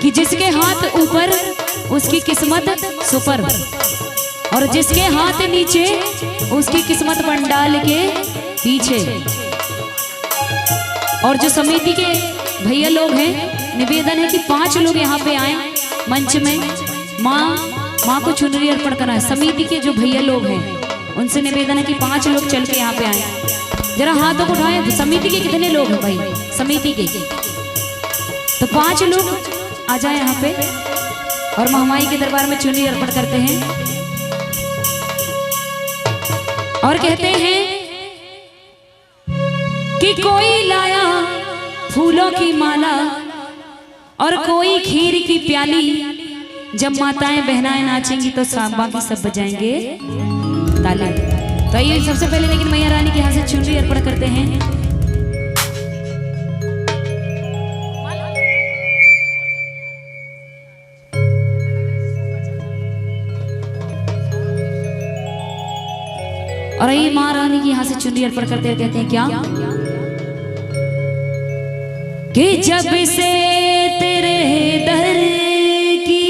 कि जिसके हाथ ऊपर उसकी किस्मत सुपर, और जिसके हाथ नीचे उसकी किस्मत पंडाल के पीछे। और जो समिति के भैया लोग हैं, निवेदन है कि 5 लोग यहाँ पे आए मंच में, माँ को चुनरी अर्पण करना है। समिति के जो भैया लोग हैं उनसे निवेदन है कि 5 लोग चल के यहाँ पे आए। जरा हाथों को उठाएं। समिति के कितने लोग हैं भाई? समिति के तो 5 लोग आ जाए यहाँ पे और महामाई के दरबार में चुनरी अर्पण करते हैं और कहते हैं कि कोई लाया फूलों की माला और कोई खीर की प्याली। जब माताएं बहनाएं नाचेंगी तो बाकी सब बजाएंगे ताले। तो ये सबसे पहले लेकिन मैया रानी के यहाँ से चुनरी अर्पण करते हैं। और ये माँ रानी की यहाँ से चुनरी अर्पण करते हैं। कहते हैं क्या कि जब से तेरे दर की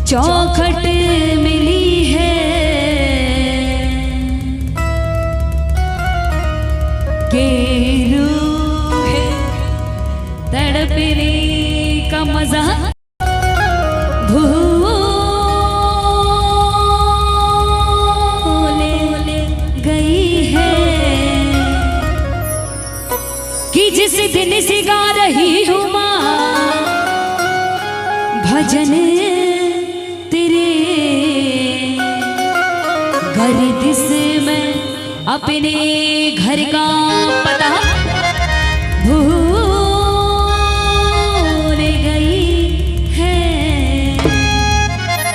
चौखट मिली है कि रूह तड़पने का मजा भूल गई है कि जिस दिन से गा रही हूँ माँ भजन तेरे गर्दिश में अपने घर का पता भूल गई है।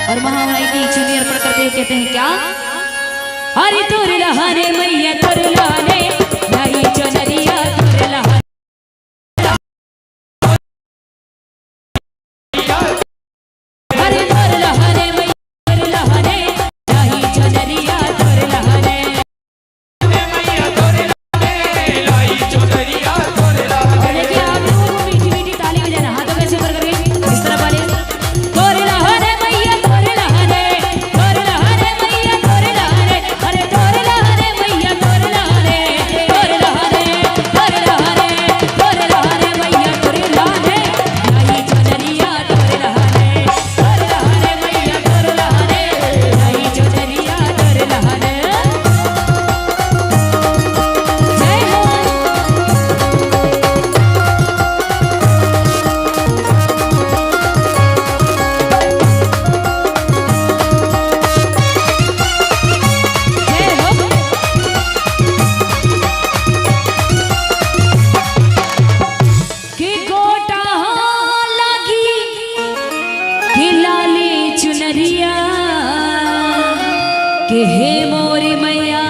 और महामाई की चुनरी अर्पण करते हुए कहते हैं क्या? अरे तोर लहाने मैया तोर लहाने लाई चुनरिया तोर लहाने कि हे मोरी मैया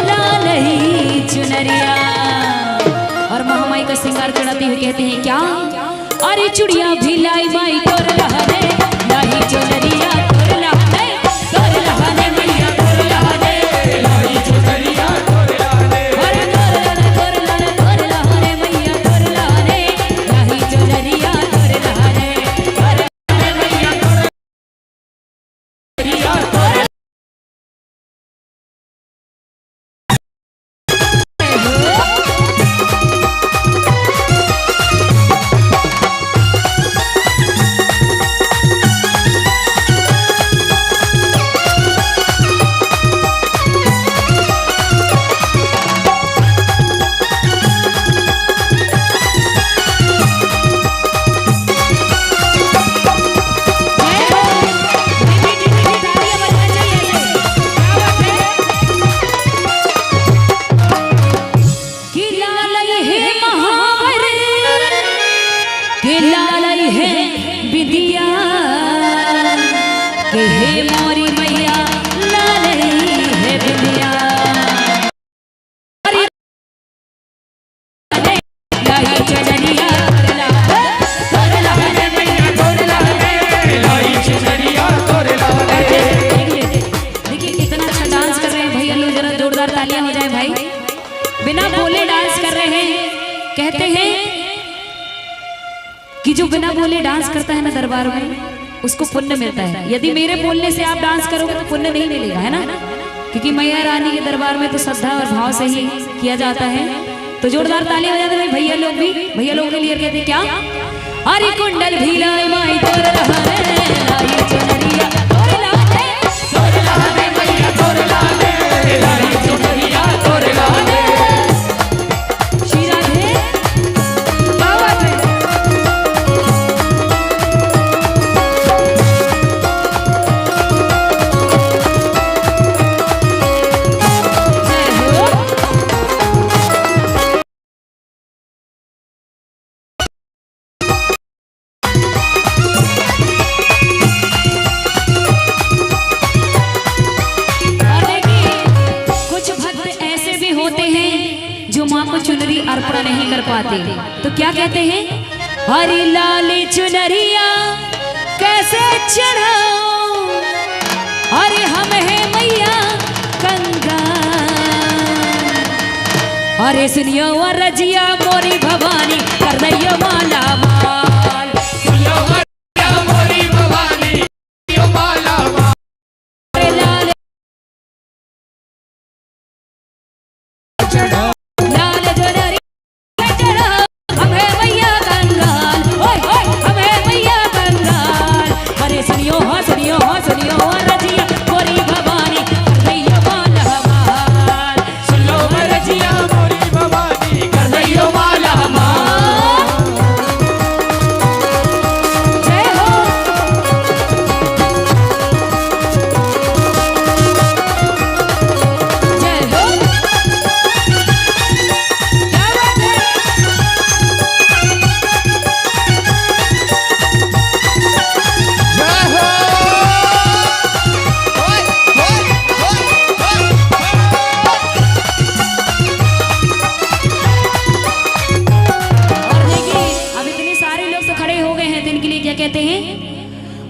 लाल ही चुनरिया। और महामाई का श्रृंगार चढ़ाते हुए कहते हैं क्या? अरे चुड़िया भी लाई माई तोर लहाने लाई चुनरिया तोर लहाने तोर लहाने मैया तोर लहाने लाई चुनरिया तोर लहाने अरे तोर लहाने तोर लहाने मैया तोर लहाने लाई चुनरिया तोर लहाने अरे मैया तोर चुनरिया तोर बिना बोले डांस करता है ना दरबार में, उसको पुण्य मिलता है। यदि मेरे बोलने से आप डांस करोगे तो पुण्य नहीं मिलेगा, है ना, क्योंकि मैया रानी के दरबार में तो श्रद्धा और भाव से ही किया जाता है। तो जोरदार ताली बजाते भाई भैया लोग भी, भैया लोग के लिए कहते हैं क्या, अरे कुंडल भी लाई माई तोर रहा रे, लाई चुनरिया तोर लाले, तोर लाले मैया तोर लाले, लाई चुनरिया तोर लाले। श्री राधे क्या बात है। अर्पण नहीं कर पाते तो क्या कहते हैं, हरी लाल चुनरिया कैसे चढ़ाओ, अरे हम है मैया कंगाल, अरे सुनियो रजिया मोरी भवानी कर दैयो माला माल, सुनियो रजिया मोरी भवानी कर माला माल,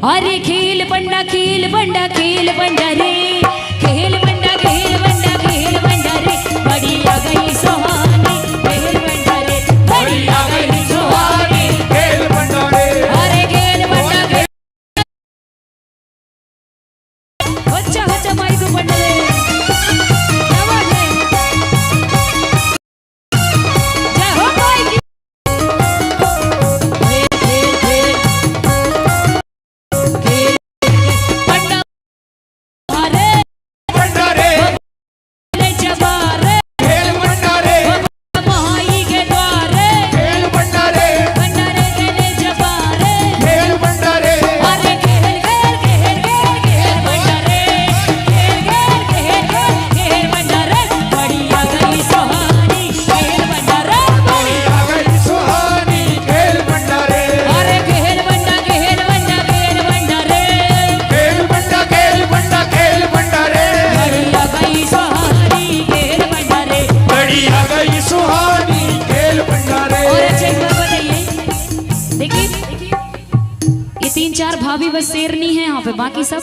अरे खेल बंडा खेल बंडा खेल बंडा रे, खेल बंडा खेल बंडा खेल बंडा रे, बड़ी आ गई सुहानी खेल बंडा रे, बड़ी आ गई सुहानी खेल बंडा रे, अरे खेल बंडा खेल अच्छा अच्छा माई को बंडा रे, क्या बात है, जय हो माई की। चार भाभी बस शेरनी है यहाँ पे, बाकी सब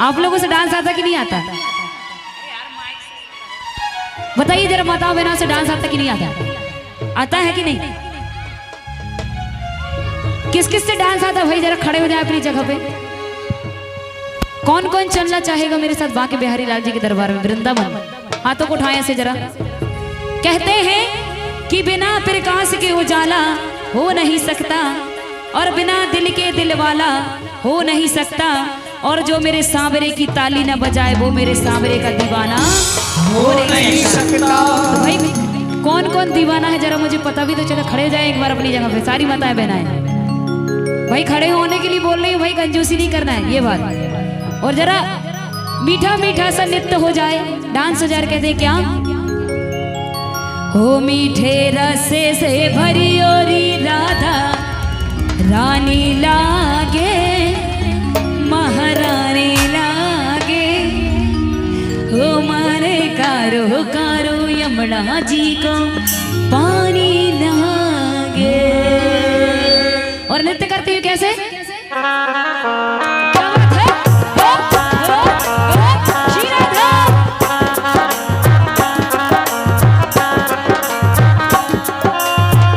आप लोगों से डांस आता कि नहीं आता, बताइए जरा माता बहनों से डांस आता कि नहीं आता, आता है कि नहीं, किस किस से डांस आता भाई, जरा खड़े हो जाए अपनी जगह पे। कौन कौन चलना चाहेगा मेरे साथ बांके बिहारी लाल जी के दरबार में वृंदावन, हाथों को उठाएं से जरा। कहते हैं कि बिना प्रकाश के उजाला हो नहीं सकता, और बिना दिल के दिल वाला हो नहीं सकता, और जो मेरे सांवरे की ताली न बजाए वो मेरे सांवरे का दीवाना हो नहीं सकता। तो भाई कौन कौन दीवाना है जरा मुझे पता भी तो चलो, खड़े हो जाए एक बार अपनी जगह पे, सारी माताएं बहनाएं भाई खड़े होने के लिए बोल रही हूँ भाई, कंजूसी नहीं करना है ये बात। और जरा मीठा मीठा सा नृत्य हो जाए, डांस हो जाए, कहते क्या, हो मीठे रसे से भरी ओरी राधा रानी लागे, महारानी लागे, हो मारे कारो कारो यमुना जी को पानी लागे। और नृत्य करती हूँ कैसे, क्या बात है, श्री राधा।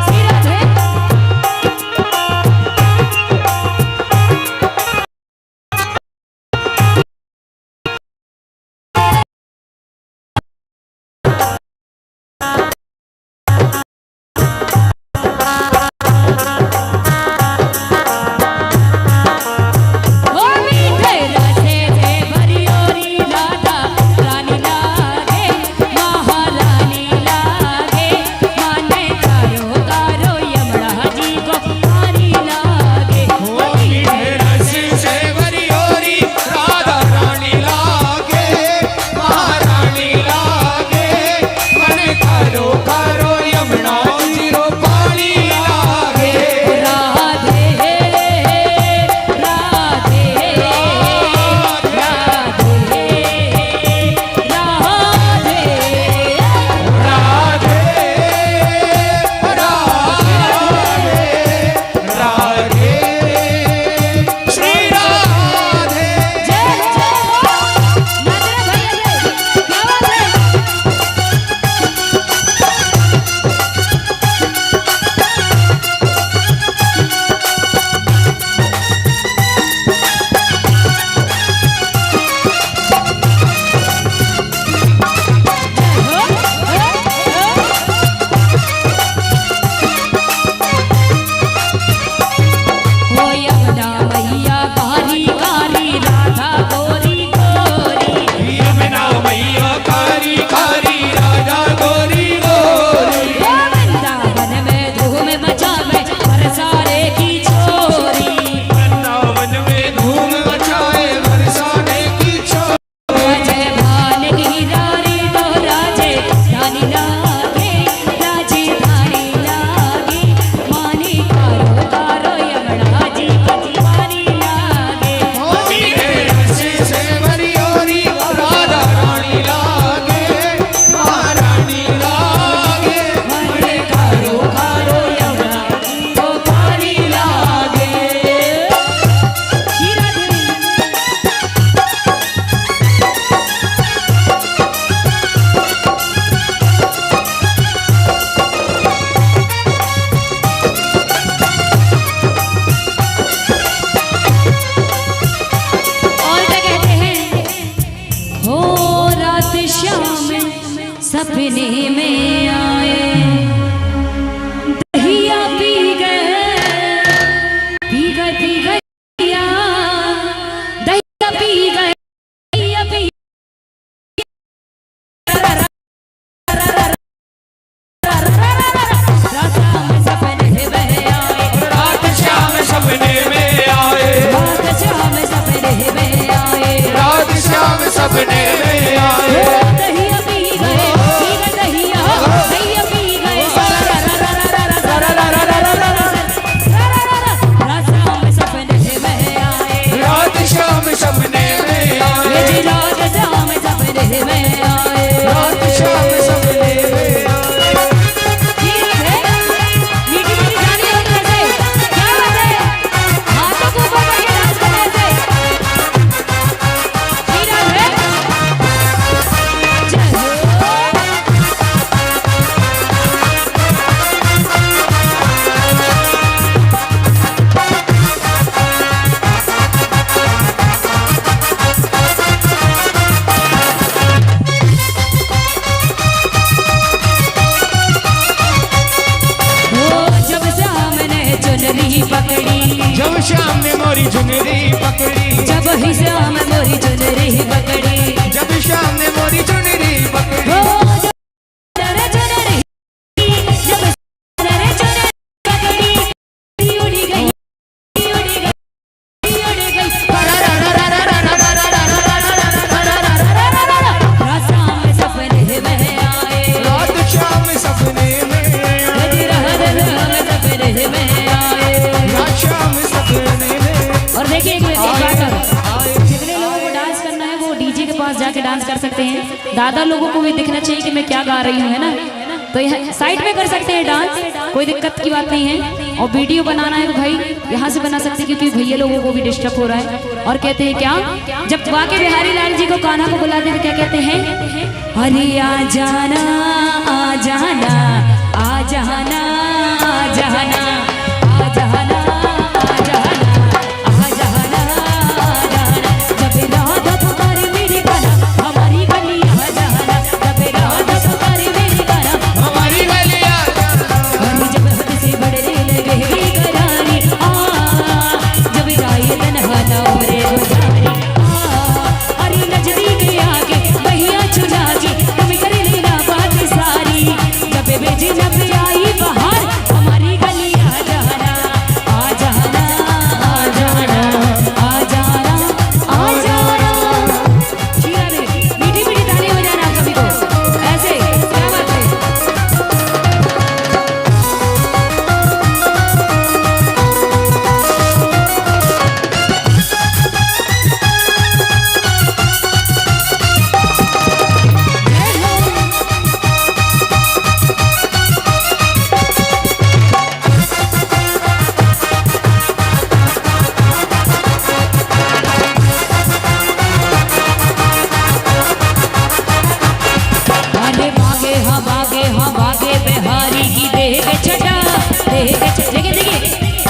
श्री राधे सपने में आए, दहिया पी गए पी गए पी गए, दहिया पी गए दहिया पी सपने में आए, रात शाम सपने में आए, रात शाम सपने में आए। दहिया पी गए दहिया दहिया पी गए, रात शाम सपने में आए, रात शाम सपने में आए, ये रात शाम सपने में आए, रात शाम सपने में आए। मीठी मीठी गाने होते हैं, क्या बात है, हाथों को ऊपर करके डांस करने से ठीक है। चलो जब सामने चुनरी पकड़ी, जब शाम ने मोरी चुनरी पकड़ी, जब ही शाम मोरी चुनरी पकड़ी, जब शाम ने मोरी चुनरी पकड़ी, चुनरी चुनरी, जब चुनरी चुनरी पकड़ी, उड़ी गई उड़ी गई उड़ी गई, रात शाम सपने में आए, रात शाम सपने में आए, सपने में आए। रात शाम सपने में। और देखिए एक बात और, जितने लोगों को डांस करना है वो डीजे के पास जाके डांस कर सकते हैं। दादा लोगों को भी दिखना चाहिए कि मैं क्या गा रही हूँ, है ना। तो यहाँ साइड में कर सकते हैं डांस, कोई दिक्कत की बात नहीं है। और वीडियो बनाना है तो भाई यहाँ से बना सकते हैं, क्योंकि भैया लोगों को भी डिस्टर्ब हो रहा है। और कहते हैं क्या, जब बाके बिहारी लाल जी को कान्हा को बुलाते हैं तो क्या कहते हैं, अरे आ जाना आ जाना आ जाना आ जाना आ जाना आ जाना आ जाना आ जाना, जब राधा पुकारे मेरी गाना हमारी गली आ जाना, जब राधा पुकारे मेरी गाना हमारी गलियां अरे जब हद से बढ़ने लगे बेकरारी, जब जाए तन्हा ना उमरे गुजारी, अरे नजदीक आके बहिया छुड़ा के तुम कर लेना बात सारी, जब बेजी जब आई बहार हमारी गली आ जाना आ जाना आ जाना आ जाना आ जाना। शीरा रे मीठी मीठी ताली हो जाना आप सभी को, ऐसे क्या बात है। अरे भागे हाँ भागे बिहारी की देह के छटा, देह के छटा। देखिए देखिए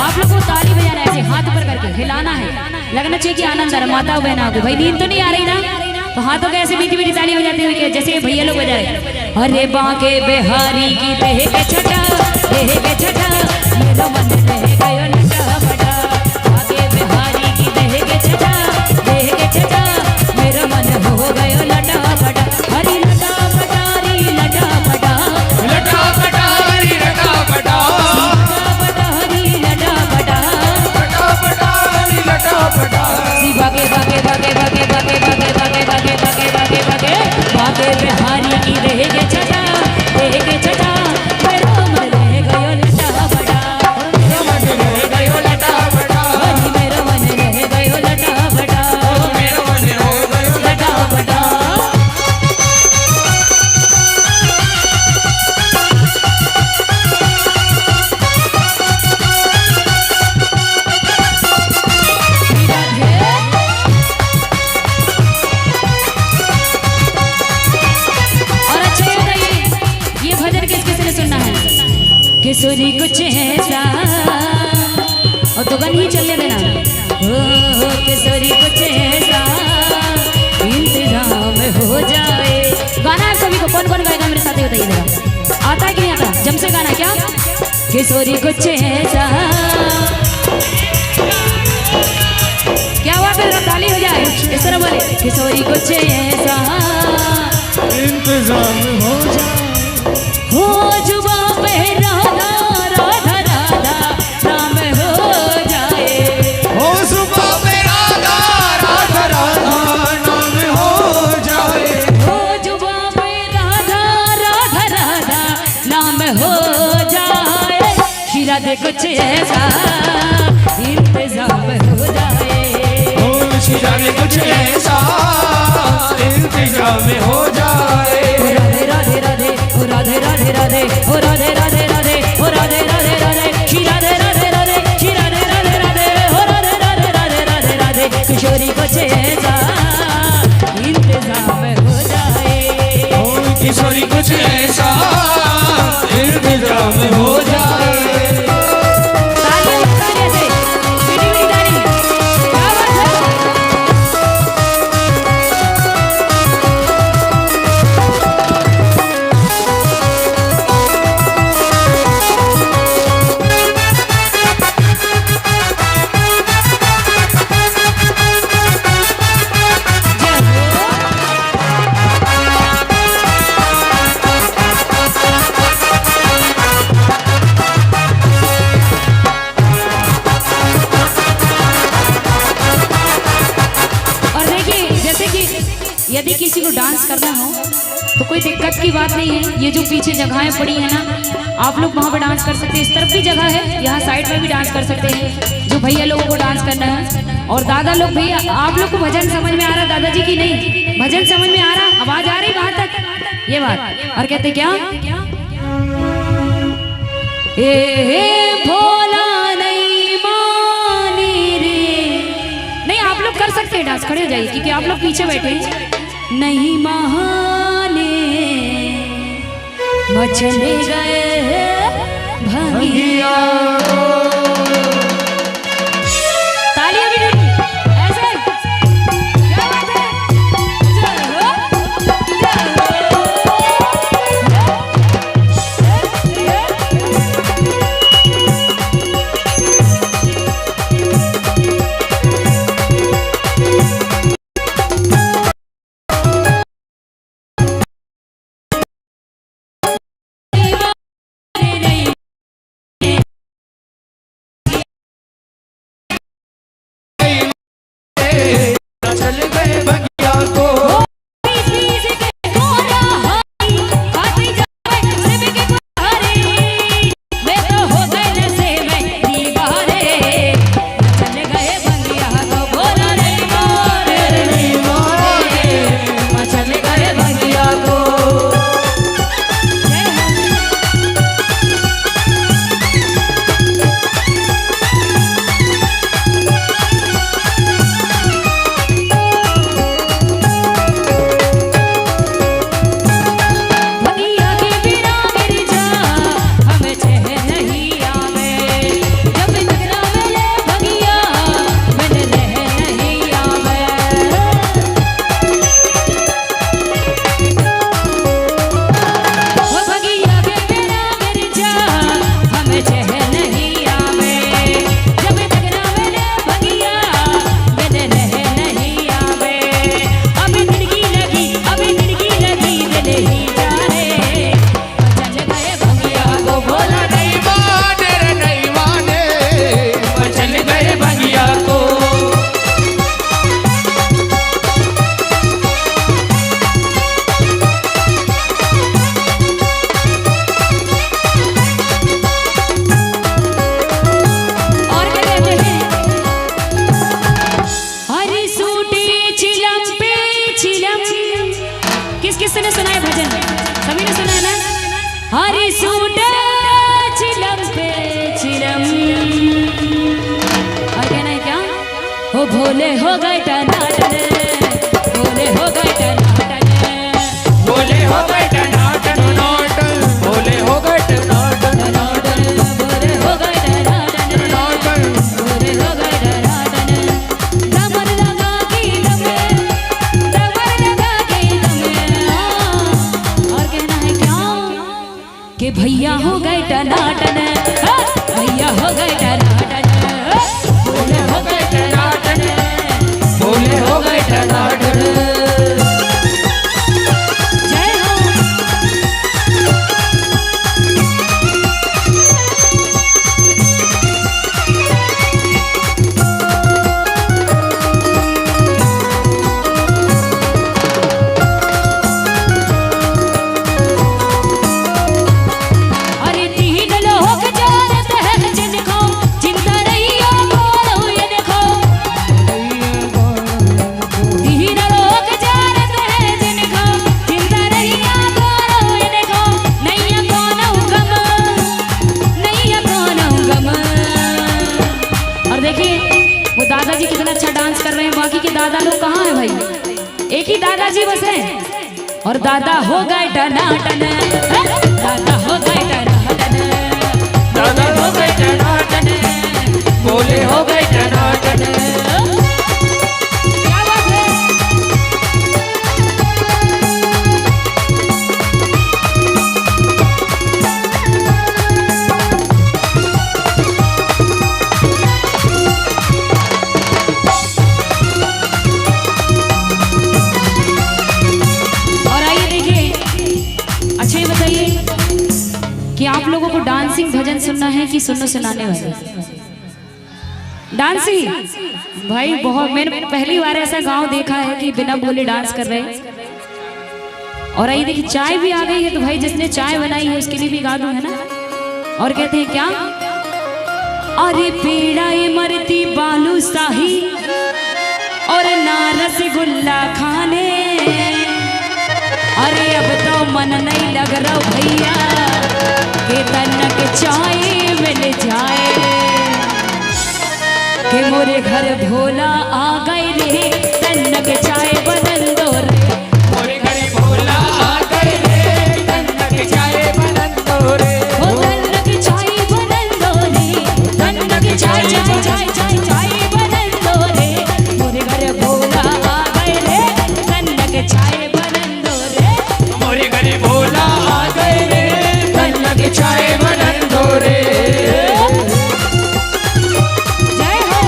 आप लोग को ताली बजाना है, ऐसे हाथ ऊपर करके हिलाना है, लगना चाहिए कि आनंद आ रहा, माता बहना को भाई नींद तो नहीं आ रही ना, तो हाथों के ऐसे मीठी मीठी ताली बजाते हुए जैसे भैया लोग बजाए। अरे बाके बिहारी की देह के छटा, देह के छटा, मेरा मन रह गयो लटा फटा, बाके बिहारी की देह के छटा, देह के छटा, मेरा मन हो गयो लटा फटा, हरी लटा फटारी लटा फटा, लटा पटारी लटा पटा, फटारी लटा फटा, लटा पटारी लटा पटा। सी भागे भागे भागे भागे भागे भागे भागे भागे भागे भागे भागे भागे बिहारी की देह के छटा, देह के छटा, मेरा मन रह गयो लटा फटा, मेरा मन रह गयो लटा पटा, मेरा मन रह गयो लटा फटा, मेरा मन रह गयो लटा फटा। और अच्छा ये बताइए, ये भजन किस किस ने सुनना है, किशोरी कुछ ऐसा, और तो गन ही चलने देना, ओ किशोरी कुछ ऐसा इंतजाम हो जाए। गाना है सभी को, कौन कौन गाएगा मेरे साथ। किशोरी कुछ ऐसा। क्या हुआ फिर ताली हो जाए इस तरह बोले किशोरी कुछ ऐसा इंतजाम हो जाए हो जुबा पे राधा राधा राधा नाम हो जाए हो सुबह पे राधा राधा राधा नाम हो जाए हो जुबा पे राधा राधा राधा नाम हो जाए शीरा दे कुछ ऐसा इंतजाम हो जाए ओ शीरा ने कुछ ऐसा इंतजाम हो जाए राधे राधे राधे ओ राधे राधे राधे ओ राधे राधे राधे ओ राधे राधे राधे श्री राधे राधे राधे श्री राधे राधे राधे ओ राधे राधे राधे राधे राधे किशोरी को ऐसा इंतजाम हो जाए ओ किशोरी कुछ ऐसा इंतजाम हो जाए तालियां तालियां से मीठी मीठी ताली क्या बात है यदि किसी को डांस करना हो तो कोई दिक्कत की बात नहीं है। ये जो पीछे जगहें पड़ी है ना आप लोग वहाँ पे डांस कर सकते हैं। इस तरफ भी जगह है, यहाँ साइड में भी डांस कर सकते हैं जो भैया लोगों को डांस करना है। और दादा लोग भैया आप लोग को भजन समझ में आ रहा दादाजी की नहीं भजन समझ में आ रहा आवाज आ रही वहां तक ये बात। और कहते क्या ए भोला नहीं मानी रे नहीं आप लोग कर सकते हैं डांस खड़े हो जाइए क्योंकि आप लोग पीछे बैठे हैं। नहीं महाने मचले गए भंगिया तालियां भी नहीं ऐसे क्या बात है जय चल गए भगिया को किसने सुना है भजन सभी ने सुना है ना। हरी सूटे चिलम पे चिलम और कहना है क्या हो भोले हो गए टनाटन भोले हो गए टनाटन बोले हो गए टनाटन नाटन बोले हो गए टनाटन नाटन भोले हो गए टनाटन नाटन भोले हो गए टनाटन दमर लगा के दमे दमर लगा के दमे और कहना है क्या कि भैया हो गए टनाटन दादाजी बसे और दादा हो गए टनाटन, दादा हो गए टनाटन, दादा हो गए टनाटन, बोले हो गए टनाटन। क्या बात है। और आइए देखिए, अच्छा ये बताइए कि आप लोगों को डांसिंग भजन सुनना है कि सुनाने वाले डांसिंग? भाई बहुत, मैंने पहली बार ऐसा गांव देखा है कि बिना बोले डांस कर रहे हैं। और आइए देखिए, चाय भी आ गई है, तो भाई जिसने चाय बनाई है उसके लिए भी गा दूं, है ना। और कहते हैं क्या, अरे पेड़ा ये मरती बालू शाही और ना रसगुल्ला खाने, अरे अब तो मन नहीं लग रहा भैया के तनक चाय मिल जाए, के मोरे घर भोला आ गए रे तनक चाय बनल दो रे, मोरे घर भोला आ गए रे तनक चाय बनल दो रे, ओ तनक चाय बनल दो रे, तनक चाय चाय चाय चाय चाय बनल दो रे, मोरे घर भोला आ गए रे तनक चाय बनल दो रे, मोरे घर भोला आ गए रे तनक चाय बनल दो रे। जय हो।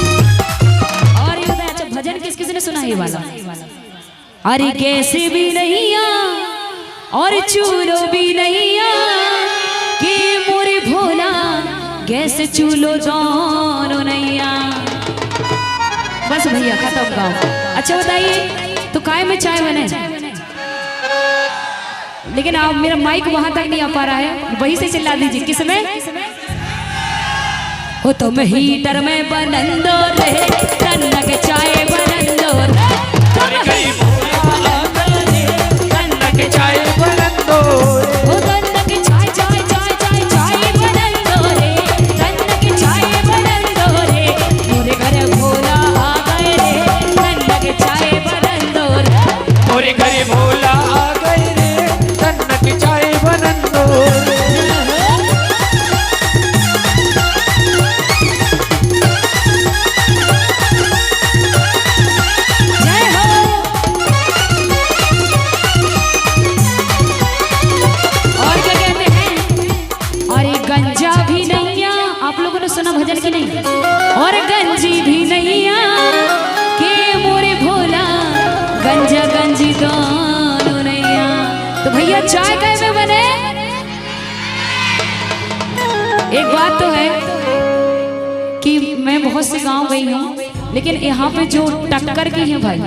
और ये बताया, अच्छा भजन किस किसने सुना है ये वाला? अरे कैसे भी नहीं आ और चूलो भी नहीं आ कि मोरे भोला कैसे चूलो दोनों नहीं आ। बस भैया खत्म गाओ। अच्छा बताइए, तो काय में चाय बने? लेकिन आप, मेरा माइक वहां तक नहीं आ पा रहा है, वहीं से चिल्ला दीजिए। किसमें? हो तुम हीटर में बनंदो रे तनक चाय बनंदो रे, मोरे घर भोला आ गए रे तनक चाय बनल दो रे, ओ तनक चाय चाय चाय चाय चाय बनंदो रे, तनक चाय बनंदो रे, मोरे घर भोला आ गए रे तनक चाय बनंदो रे। मोरे घर भोला आ गए रे तनक चाय बनल दो रे। जय हो। और क्या कहते हैं, अरे गंजा भी नहीं आ, आप लोगों ने सुना भजन की नहीं? और गंजी भी नहीं आ के मोरे भोला गंजा गंजी दोनों नहीं आ। तो भैया चाय कैसे बने? एक बात तो है कि मैं बहुत से गांव गई हूँ, लेकिन यहाँ पे जो टक्कर की है भाई,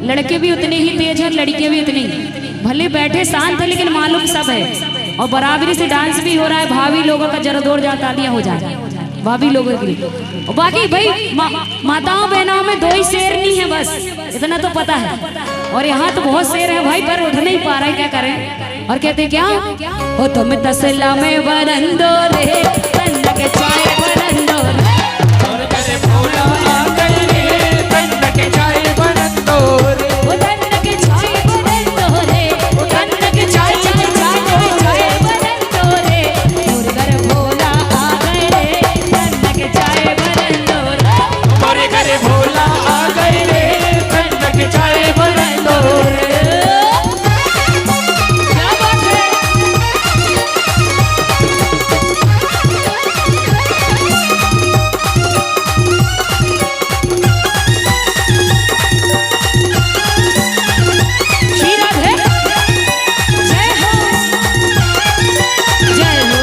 लड़के भी उतने ही तेज हैं, लड़कियां भी उतनी ही। भले बैठे शांत है लेकिन मालूम सब है, और बराबरी से डांस भी हो रहा है। भाभी लोगों का जरा दौड़ जा तालियां हो जाए भाभी लोगों के लिए। और बाकी भाई माताओं बहनों में 2 ही शेरनी है बस, इतना तो पता है। और यहाँ तो बहुत शेर है भाई, पर उठ नहीं पा रहा है, क्या करें। और कहते क्या, हो तुम तसला में बरंदो रे तनक चाय बनंदो रे, मोरे घर भोला आ गए रे तनक चाय बनल दो रे, ओ तनक चाय बनंदो रे, ओ तनक चाय चाय चाय चाय चाय बनंदो रे, मोरे घर भोला आ गए रे तनक चाय बनंदो रे। मोरे घर भोला आ गए रे तनक चाय बनल दो रे। क्या बात है। श्री राधे, जय हो, जय हो।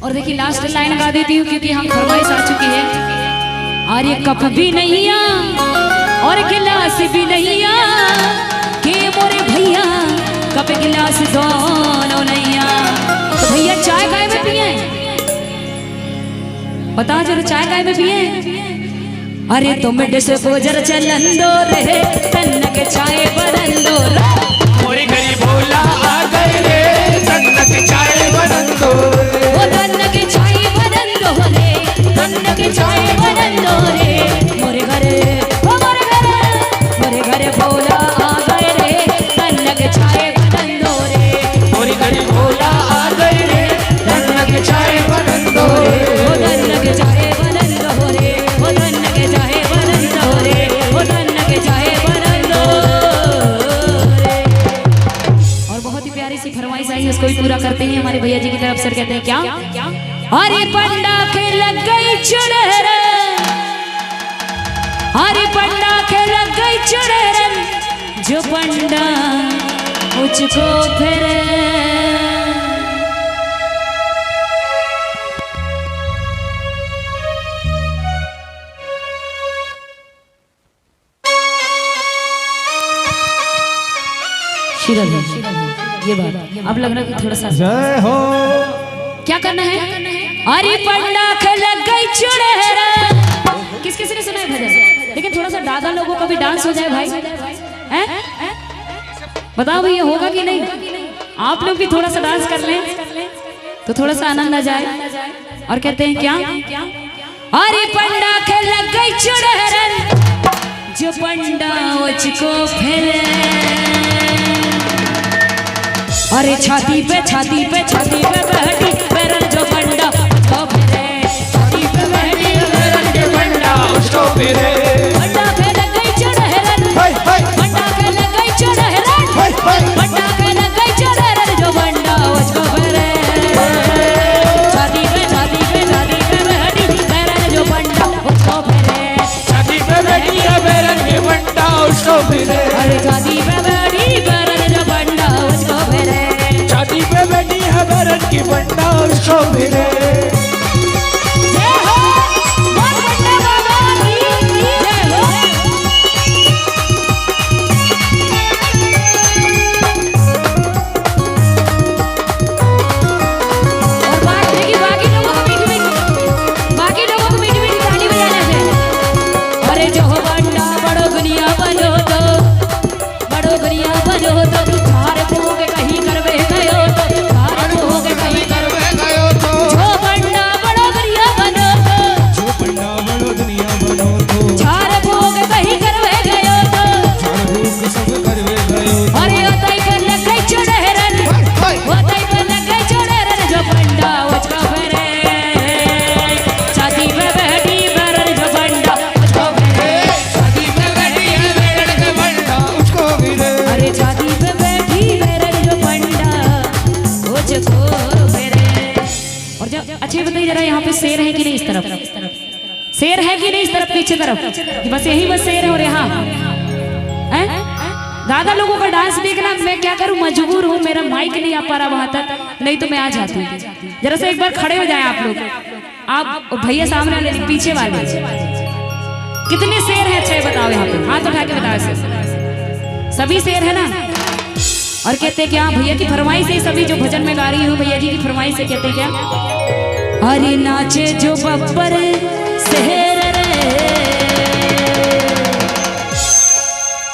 और देखिए लास्ट लाइन गा देती हूँ क्योंकि हम फरमाइश आ चुकी है। अरे कप भी नहीं आ और गिलास भी नहीं आ के मोरे भैया कप गिलास दोनों नैया। तो भैया चाय गाय में पिए, बताओ जरा चाय गाय में पिए। अरे तुम डिस गोजर चलन दो रे तन के चाय बदल दो रे। मोरी गरी भोला आ गए रे तन के चाय बदल दो रे। ओ तन के चाय बदल दो रे, तन के चाय बदल दो रे। मोरे घरे ओ मोरे घरे भोला आ गए रे तन के चाय बदल दो रे। मोरी गरी भोला आ गए रे तन के चाय बदल दो रे। ओ तन के चाय बदल दो रे, ओ तन के चाय बदल दो रे, ओ तन के चाय बदल दो रे। और बहुत ही प्यारी सी फरमाइश आई है, उसको भी पूरा करते हैं हमारे भैया जी की तरफ से। कहते हैं क्या? अरे पंडा के लग गई चुड़ैल, अरे पंडा के लग गई चुड़ैल, जो पंडा मुझको फेरे। ये बात अब लग रहा है थोड़ा सा जय हो। क्या करना है? अरे पंडा के लग गई चुड़ैल। किस किसी ने सुना है भजन? लेकिन थोड़ा सा दादा लोगों का भी डांस हो जाए भाई, हैं? बताओ भैया होगा कि नहीं? आप लोग भी थोड़ा सा डांस कर लें तो थोड़ा सा आनंद आ जाए। और कहते हैं क्या? अरे पंडा के लग गई चुड़ैल, जो पंडा मुझको फेरे। अरे छाती पे छाती पे छाती पे बैठी बैरन जो पंडा उसको फेरे। छाती पे बैठी बैरन जो पंडा उसको फेरे। पंडा के लग गई चुड़ैल, पंडा के लग गई चुड़ैल, पंडा के लग गई चुड़ैल, जो पंडा उसको फेरे। छाती पे छाती पे छाती पे बैठी बैरन जो पंडा उसको फेरे। छाती पे बैठी है बैरन के पंडा उसको फेरे। अरे छाती पे बैठी बैरन जो पंडा उसको फेरे। छाती पे बैठी है बैरन की पंडा उसको फेरे। जय हो मोर पंडा बाबा की जय हो। और बात देखिए बाकी लोगों को मीठी मीठी ताली बजाने से। अरे जो पंडा बड़ो दुनिया बनो तो, बड़ो दुनिया बनो तो, थारे भोग कहीं करवे गयो तो, थारे भोग कहीं करवे गयो तो। जो पंडा बड़ो दुनिया बनो तो, जो पंडा बड़ो दुनिया बनो तो। थारे भोग कहीं करवे गयो तो। झाड़ फूक सब करवे गयो तो। अरे ओतई पे लग गई चुड़ैल, ओतई पे लग गई चुड़ैल, जो पंडा उसको फेरे। छाती पे बैठी बैरन जो पंडा उसको फेरे। छाती पे बैठी है बैरन के पंडा उसको फेरे। अरे छाती पे बैठी बैरन जो पंडा उसको फेरे। और जब अच्छे बताइए जरा यहाँ पे शेर है कि नहीं? इस तरफ शेर है कि नहीं? इस तरफ पीछे तरफ कि बस यही बस शेर है। और यहाँ हैं? दादा लोगों का डांस देखना मैं क्या करूं, मजबूर हूं, मेरा माइक नहीं आ पा रहा वहां तक, नहीं तो मैं आ जाती। जरा से एक बार खड़े हो जाएं आप लोग, आप भैया सामने वाले पीछे वाले। कितने शेर हैं? 6 बताओ यहाँ पे, हाथ उठा के बताओ ऐसे। सभी शेर है ना? और कहते हैं क्या? भैया की फरमाइश से सभी जो भजन में गा रही हूँ, भैया जी की फरमाइश से कहते हैं क्या? अरे नाचे जो बब्बर शेर रे,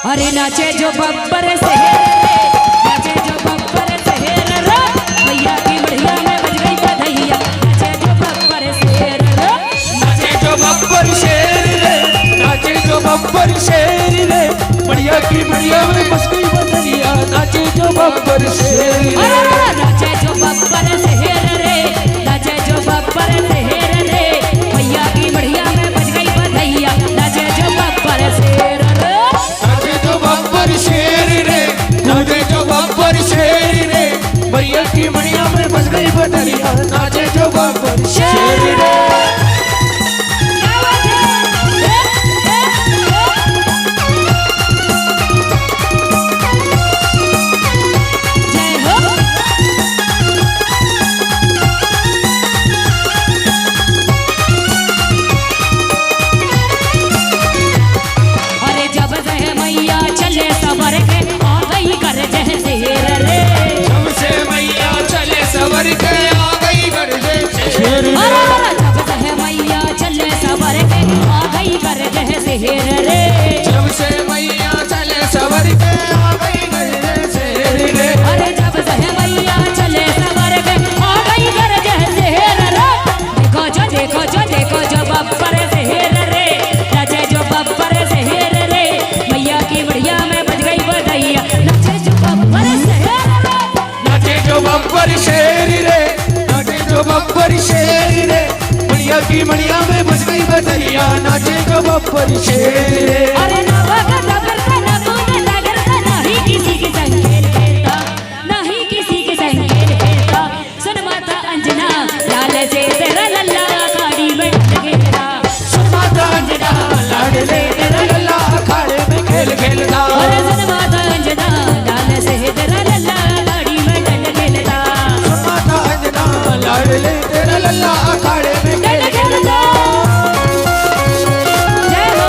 अरे नाचे जो बब्बर शेर रे, नाचे जो बब्बर शेर रे, भैया की बढ़िया में बज गई बधैया। नाचे जो बब्बर शेर रे, नाचे जो बब्बर शेर रे, नाचे जो बब्बर शेर रे, बढ़िया की बढ़िया में बस गई बदलिया। नाचे जो बब्बर शेर रे, नाचे जो बब्बर शेर रे, नाचे जो बब्बर शेर रे, भैया की बढ़िया में बज गई बधैया। नाचे जो बब्बर शेर रे, नाचे जो बब्बर शेर रे, नाचे जो बब्बर शेर रे, बढ़िया की बढ़िया में बस गई बदलिया। नाचे जो बब्बर शेर रे। क्या बात है? जय हो। अरे जब से मैया चले सबर के आ गई कर जय शेर रे। जो बब्बर शेर रे, मणिया की मणिया में बस गई बदरिया, नाचे जो बब्बर शेर रे। अरे नवा का दबर का नवा का दगर का, नहीं किसी के संग खेल खेलता, नहीं किसी के संग खेल खेलता। सुन माता अंजना लाल से तेरा लल्ला खाड़ी में खेलता, सुन माता अंजना लाल से तेरा लल्ला खाड़ी में खेल खेलता। अरे सुन माता अंजना लाल से तेरा लल्ला खाड़ी में खेलता, सुन माता अंजना लाल से तेरा लल्ला खाड़ी में खेल खेलता। जय हो।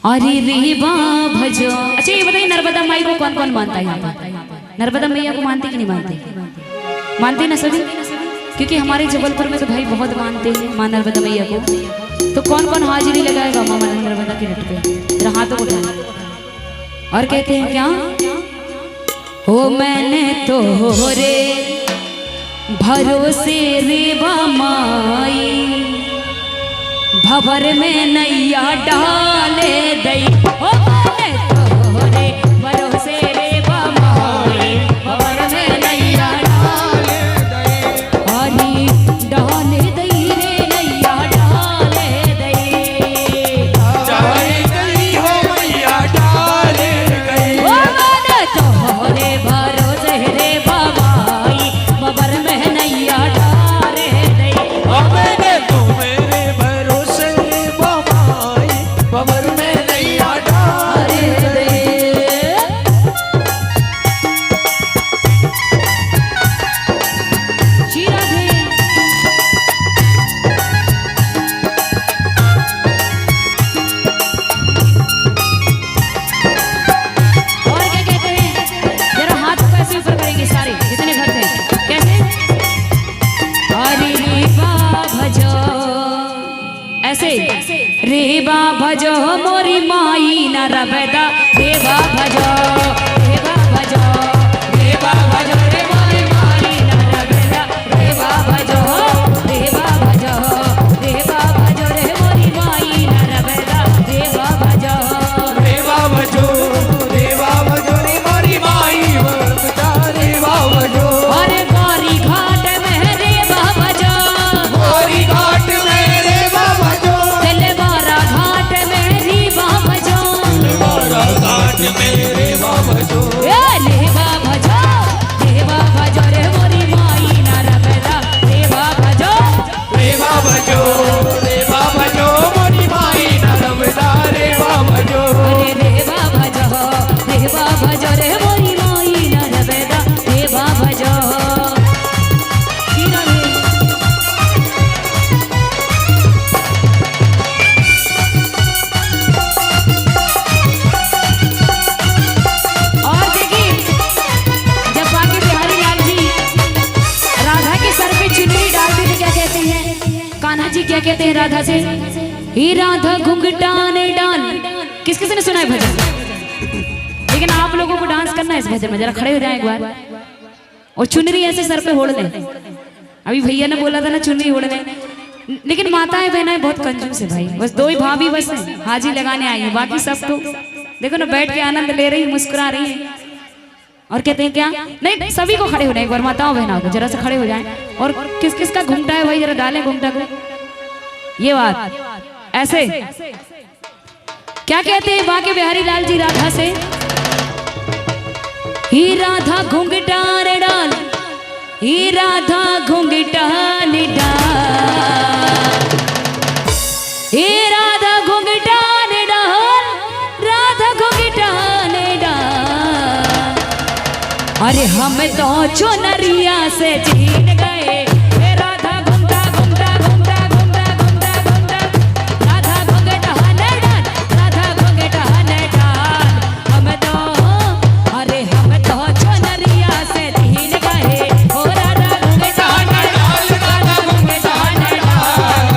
अरे रीबा भजो। अच्छा ये बताइए नर्मदा माई को कौन कौन मानता है यहाँ पर? नर्मदा मैया को मानते कि नहीं मानते? मानते ना सभी, क्योंकि हमारे जबलपुर में तो भाई बहुत मानते हैं माँ नर्मदा मैया को। तो कौन कौन हाजिरी लगाएगा माँ नर्मदा के रट पे? जरा हाथों को उठाए और कहते हैं क्या? ओ मैंने तो रे भरोसे रेबा माई, भवर में नैया डाले दई। ओ मैंने तोरे भरोसे रेबा माई, भवर में नैया डाले दई। अरे डाले दई रे नैया डाले दई, डाले दई हो मैया डाले गई। ओ मैंने तोरे भरोसे रेबा माई, भवर में नैया डाले दई। ओ मैंने तो मेरे भरोसे बमाई, भंवर में नैया डाले दई। जीरा दे। और क्या कहते हैं? जरा हाथ को ऐसे ऊपर करेंगे सारे जितने घर थे। कैसे? अरे रेबा भजो, ऐसे रेबा भजो मोरी माई न रबदा, रेबा भजो, रेबा भजो, रेबा भजो रे मोरी माई न रबदा, रेबा भजो, रेबा भजो, रेबा भजो रे मोरी माई न रबदा, रेबा भजो। रेवा बजो, रेवा बजो रे मारी माई बरबता, रेवा बजो। अरे गौरी घाट में रेबा भजो, गोरी घाट में रेवा बजो, दिलवारा घाट में रेबा भजो, तुम्हारा घाट में रेवा बजो। ए रेबा भजो, रेबा भजो रे मोरी माई न रबदा, रेबा भजो। रेवा बजो, रेवा बजो मोरी माई नरमदा, रेवा बजो। अरे रेबा भजो, रेबा भजो रे मोरी माई न रबदा, रेबा भजो। जीरा रे। और देखिए जब बाकी बिहारी लाल जी राधा के सर पे चुनरी डालते थे क्या कहते हैं? कान्हा जी क्या कहते हैं राधा से? हे राधा घुंघटा ने डाल। किस किसी ने सुना है भजन? लेकिन आप लोगों को डांस करना है इस भजन में, जरा खड़े हो जाए एक बार और चुनरी ऐसे सर पे ओढ़ ले। अभी भैया ने बोला था ना चुनरी ओढ़ ले, लेकिन माताएं बहनाएं बहुत कंजूस है भाई। बस दो ही भाभी बस हाजी लगाने आई है, बाकी सब तो देखो ना बैठ के आनंद ले रही, मुस्कुरा रही है। और कहते हैं क्या? नहीं सभी को खड़े होना है एक बार, माताओं बहनाओं को जरा से खड़े हो जाएं। और किस किस का घूमटा है भाई जरा डालें घूमटा को। ये बात ऐसे क्या कहते हैं बाके बिहारी लाल जी राधा से? ही राधा घूंघटा रे डाल, ही राधा घूंघटा ने डाल, ही राधा घूंघटा ने डाल, राधा घूंघटा ने डाल। अरे हम तो चुनरिया से छीन गए, हे राधा घूमटा घूमटा घूमटा घूमटा घूमटा घूमटा, राधा घूंघटा ने डाल, राधा घूंघटा ने डाल। हम तो अरे हम तो चुनरिया से छीन गए, हो राधा घूंघटा ने डाल, राधा घूंघटा ने डाल।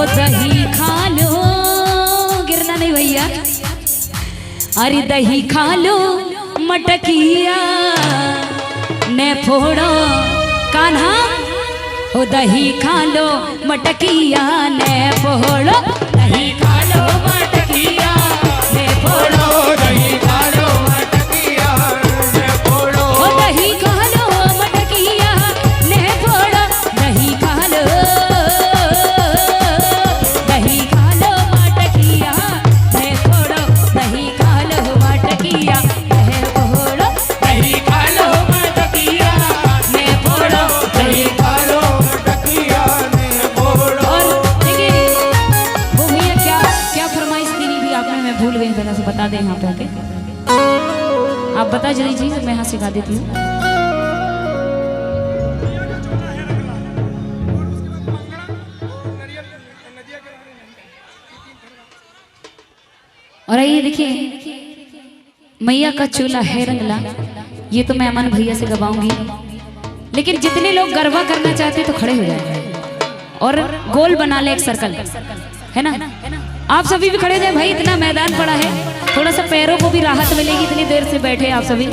हो दही खा लो, गिरना नहीं भैया। अरे दही खा लो मटकिया ने फोड़ो कान्हा, हो दही खा लो मटकिया ने फोड़ो, दही खा लो मटकिया ने फोड़ो, दही खा लो मटकिया ने फोड़ो, हो दही खा लो मटकिया ने फोड़ो, दही खा लो, दही खा लो मटकिया ने फोड़ो, दही खा लो मटकिया ने फोड़ो, दही खा लो मटकिया ने फोड़ो, दही खा लो मटकिया ने फोड़ो। और देखिए वो भैया क्या क्या फरमाइश देनी थी आपने, मैं भूल गई, पहले से बता दें यहाँ पे आके। आप बता दीजिए मैं यहाँ सिखा देती हूँ। और आइए देखिए मैया का चूल्हा है रंगला, ये तो मैं अमन भैया से गवाऊंगी, लेकिन जितने लोग गरबा करना चाहते तो खड़े हो जाए और गोल बना ले एक सर्कल, है ना। आप सभी भी खड़े हो जाए भाई, इतना मैदान पड़ा है, थोड़ा सा पैरों को भी राहत मिलेगी, इतनी देर से बैठे आप सभी।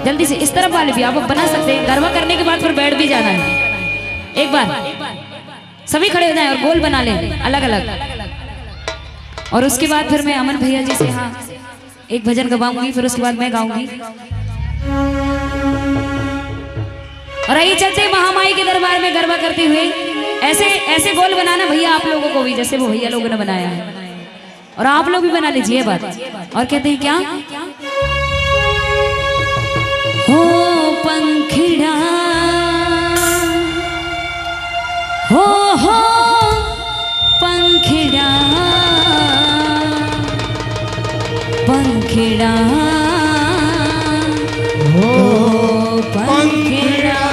जल्दी से इस तरफ वाले भी आप बना सकते हैं, गरबा करने के बाद फिर बैठ भी जाना है। एक बार सभी खड़े हो जाए और गोल बना ले अलग अलग, और उसके बाद फिर मैं अमन भैया जी से हाँ एक भजन गवाऊंगी, फिर उसके बाद मैं गाऊंगी। और आइए चलते महामाई के दरबार में गरबा करते हुए, ऐसे ऐसे गोल बनाना भैया आप लोगों को भी, जैसे वो भैया लोगों ने बनाया है, और आप लोग भी बना लीजिए बात। और कहते हैं क्या, हो पंखिड़ा हो पंखिड़ा पंखिड़ा हो पंखिड़ा।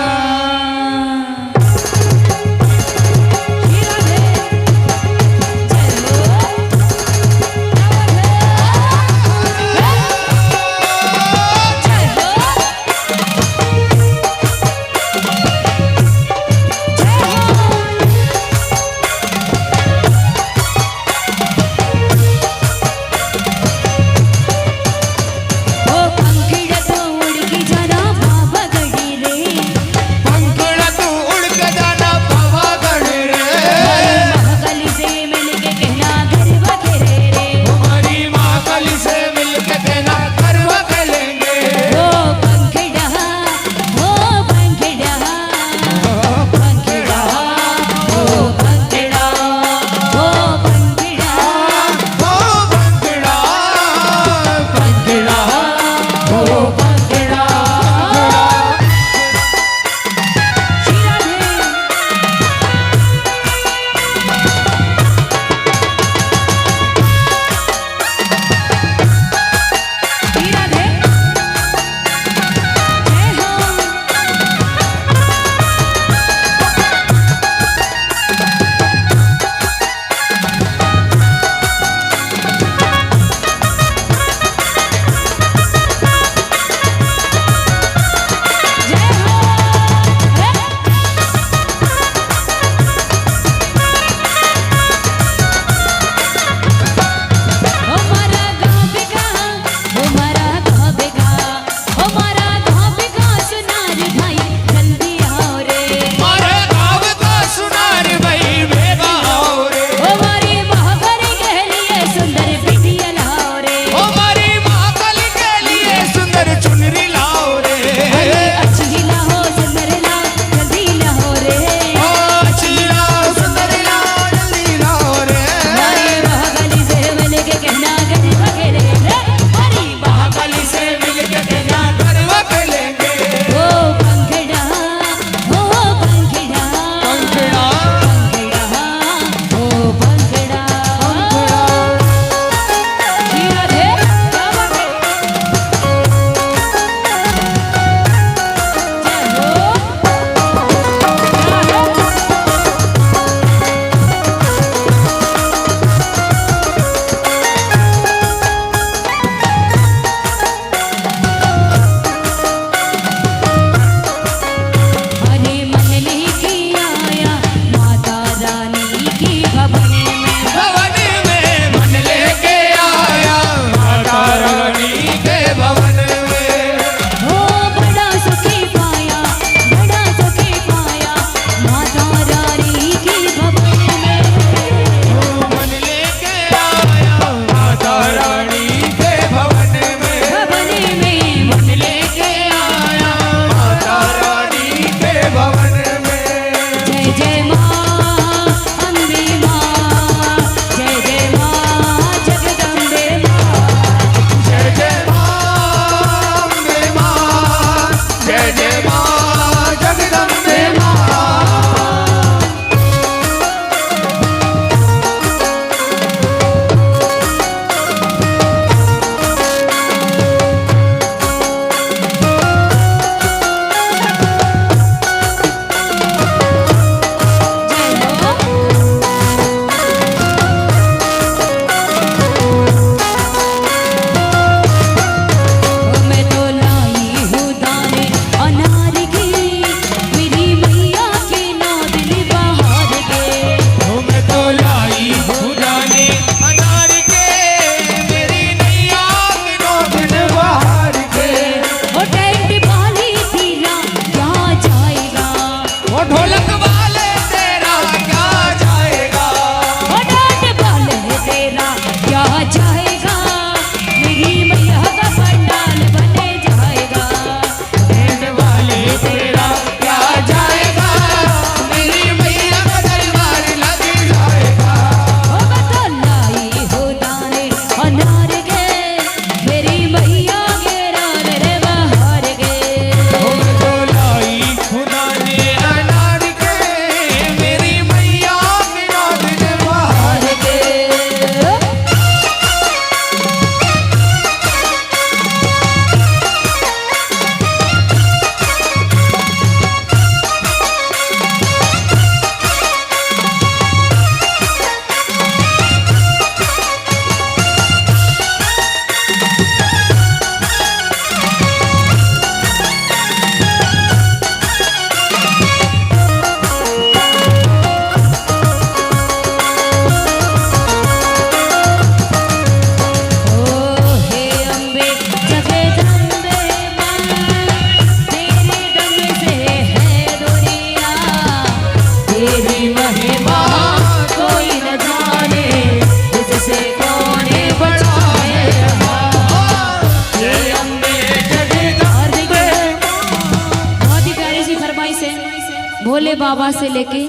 से लेके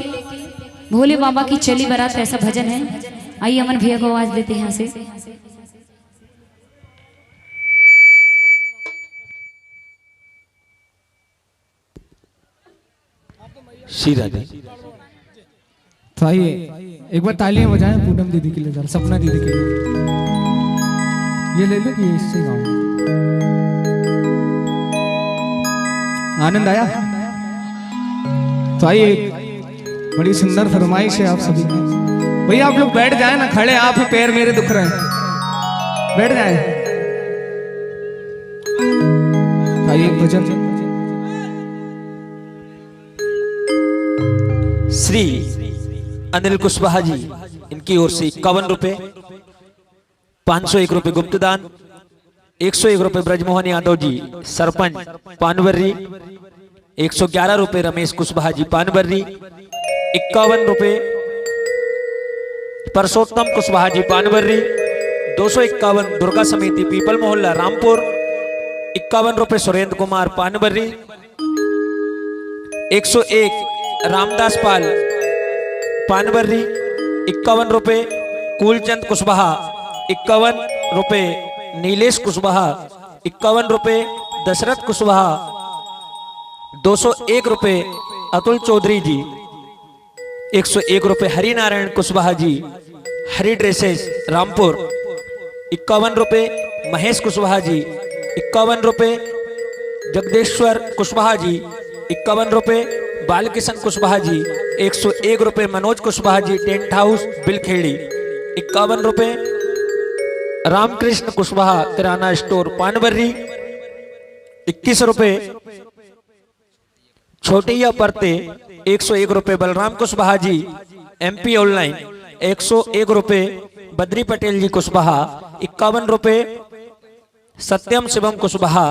भोले बाबा की चली बारात ऐसा भजन है। आइए अमन भैया को आवाज देते हैं यहाँ से। श्री राधे। तो आइए एक बार तालियां बजाएं पूनम दीदी के लिए, जरा सपना दीदी के लिए। ये ले लो कि इससे गाऊं? आनंद आया? तो आइए बड़ी सुंदर फरमाइश है आप सभी की। भैया आप लोग बैठ जाए ना, खड़े आप ही पैर मेरे दुख रहे हैं, बैठ जाए। आइए भजन। श्री अनिल कुशवाहा जी, इनकी ओर से 51 रुपए, 501 रुपए गुप्त दान, 101 रुपए ब्रजमोहन यादव जी सरपंच पानवर्री, 111 रुपए रमेश कुशवाहा जी पानवर्री, 51 रुपए परसोत्तम कुशवाहा जी पानवर्री, 251 दुर्गा समिति पीपल मोहल्ला रामपुर, 51 रुपए सुरेंद्र कुमार पानवर्री, 101 रामदास पाल पानवर्री, 51 रुपए कुलचंद कुशवाहा, 51 रुपए नीलेश कुशवाहा, 51 रुपए दशरथ कुशवाहा, 201 रुपए अतुल चौधरी जी, 101 रुपए हरिनारायण कुशवाहा जी हरि ड्रेसेस रामपुर, 51 रुपए महेश कुशवाहा जी, 51 रुपए जगदेश्वर कुशवाहा जी, 51 रुपए बालकिशन कुशवाहा जी, 101 रुपए मनोज कुशवाहा जी टेंट हाउस बिलखेड़ी, 51 रुपए रामकृष्ण कुशवाहा किराना स्टोर पानवर्री, 21 रुपए छोटिया परते, 101 रुपए बलराम कुशवाहा जी एमपी ऑनलाइन, 101 रुपए बद्री पटेल जी कुशवाहा, 51 रुपए सत्यम शिवम कुशवाहा,